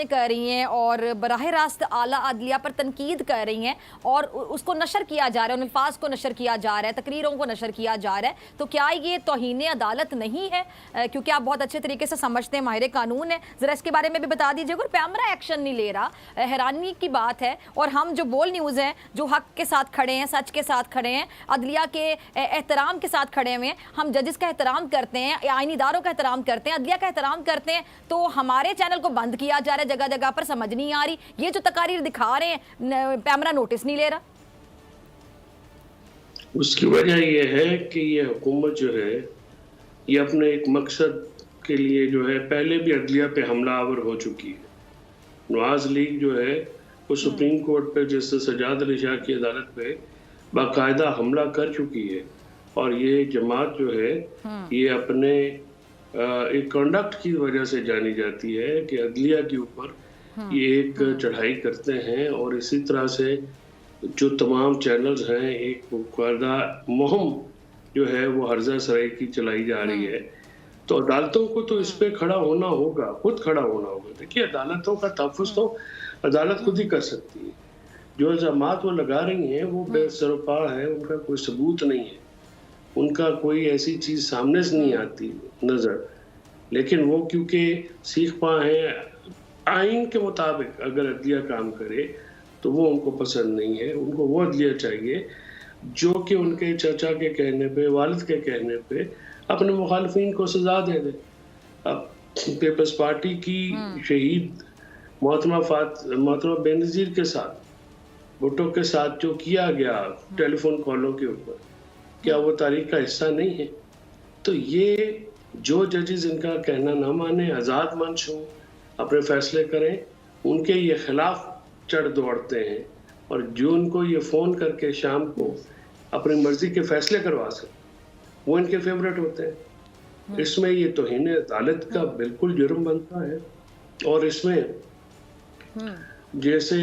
कर रही हैं और बराह रास्त आला अदलिया पर तनकीद कर रही हैं और उसको नशर किया जा रहा है, उन अल्फाज को नशर किया जा रहा है, तकरीरों को नशर किया जा रहा है, तो क्या ये तौहीन अदालत नहीं है? क्योंकि आप बहुत अच्छे तरीके से समझते हैं, माहिर कानून है, ज़रा इसके बारे में भी बता दीजिए। अगर पैमरा एक्शन नहीं ले रहा, हैरानी की बात है, और हम जो बोल न्यूज़ हैं, जो हक के साथ खड़े हैं, सच के साथ खड़े हैं, अदलिया के एहतराम के साथ खड़े हुए हैं, हम जजेस का एहतराम करते हैं, आईनी इदारों का एहतराम करते हैं, अदलिया का एहतराम करते हैं, तो हमारे चैनल को बंद किया जा रहा है जगह जगह पर। समझ नहीं आ रही, ये जो तकारीर दिखा रहे हैं पैमरा नोटिस नहीं ले रहा। उसकी वजह यह है कि ये हुकूमत जो है ये अपने एक मकसद के लिए जो है पहले भी अदलिया पे हमलावर हो चुकी है। नवाज लीग जो है वो सुप्रीम कोर्ट पे जस्टिस सजाद अली शाह की अदालत पे बाकायदा हमला कर चुकी है, और ये जमात जो है ये अपने एक कंडक्ट की वजह से जानी जाती है कि अदलिया के ऊपर ये एक चढ़ाई करते हैं, और इसी तरह से जो तमाम चैनल्स हैं एक मुकर्रदा मुहिम जो है वो हर्जा सराई की चलाई जा रही है। तो अदालतों को तो इस पे खड़ा होना होगा, खुद खड़ा होना होगा। देखिए, अदालतों का तहफ़्फ़ुज़ तो अदालत खुद ही कर सकती है। जो इल्ज़ामात वो लगा रही हैं वो बेसरोपा है, उनका कोई सबूत नहीं है, उनका कोई ऐसी चीज़ सामने से नहीं आती नज़र, लेकिन वो क्योंकि सीख पा हैं आइन के मुताबिक अगर अदलिया काम करे तो वो उनको पसंद नहीं है। उनको वो अदलिया चाहिए जो कि उनके चाचा के कहने पे, वालिद के कहने पे अपने मुखालफिन को सजा दे दे। अब पीपल्स पार्टी की शहीद मोहतरमा बेनज़ीर के साथ, भुट्टो के साथ जो किया गया टेलीफोन कॉलों के ऊपर, क्या वो तारीख का हिस्सा नहीं है? तो ये जो जजेस इनका कहना ना माने, आज़ाद मंच हों, अपने फैसले करें, उनके ये खिलाफ चढ़ दौड़ते हैं, और जो उनको ये फ़ोन करके शाम को अपनी मर्जी के फैसले करवा सकते वो इनके फेवरेट होते हैं। इसमें ये तौहीन अदालत का बिल्कुल जुर्म बनता है। और इसमें जैसे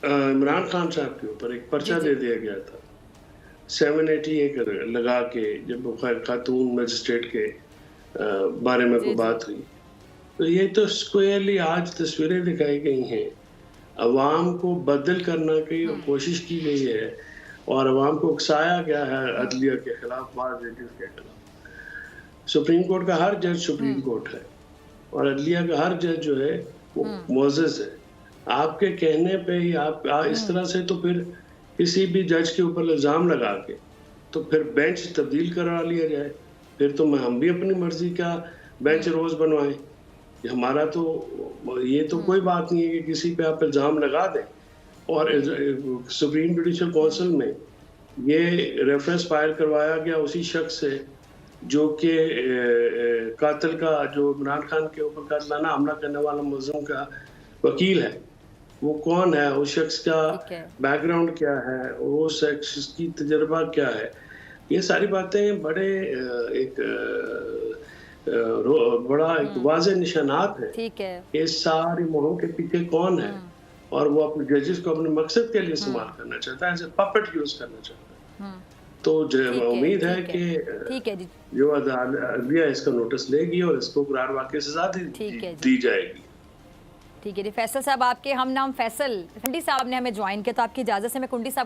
इमरान खान साहब के ऊपर एक पर्चा दे दिया गया था 780 लगा के, जब खातून मजिस्ट्रेट के बारे में कोई बात हुई, तो ये तो स्क्वायरली आज तस्वीरें दिखाई गई हैं, अवाम को बदल करने की कोशिश की गई है और अवाम को उकसाया गया है अदलिया के खिलाफ, बार जजेस के खिलाफ। सुप्रीम कोर्ट का हर जज सुप्रीम कोर्ट है, और अदलिया का हर जज जो है वो मोअज़्ज़ज़ है। आपके कहने पे ही आप इस तरह से, तो फिर किसी भी जज के ऊपर इल्ज़ाम लगा के तो फिर बेंच तब्दील करा लिया जाए, फिर तो हम भी अपनी मर्जी का बेंच रोज़ बनवाएं। हमारा तो ये तो कोई बात नहीं है कि किसी पे आप इल्ज़ाम लगा दें। और सुप्रीम जुडिशल काउंसिल में ये रेफरेंस फाइल करवाया गया उसी शख्स से जो कि कातिल का, जो इमरान खान के ऊपर कातिलाना हमला करने वाला मुलज़िम का वकील है, वो कौन है, उस शख्स का बैकग्राउंड क्या है, वो शख्स की तजर्बा क्या है, ये सारी बातें बड़े बड़ा एक वाज़ेह निशानात है। ठीक है, ये सारी मुहिम के पीछे कौन है, और वो अपने जजेस को अपने मकसद के लिए इस्तेमाल करना चाहता है, एज ए पपेट यूज करना चाहता है। तो उम्मीद है कि जो अदलिया इसका नोटिस लेगी और इसको कुरार वाक़ई सजा दी जाएगी। ठीक है जी। फैसल साहब, आपके हम नाम फैसल कुंडी साहब ने हमें ज्वाइन किया, तो आपकी इजाज़त से मैं कुंडी साहब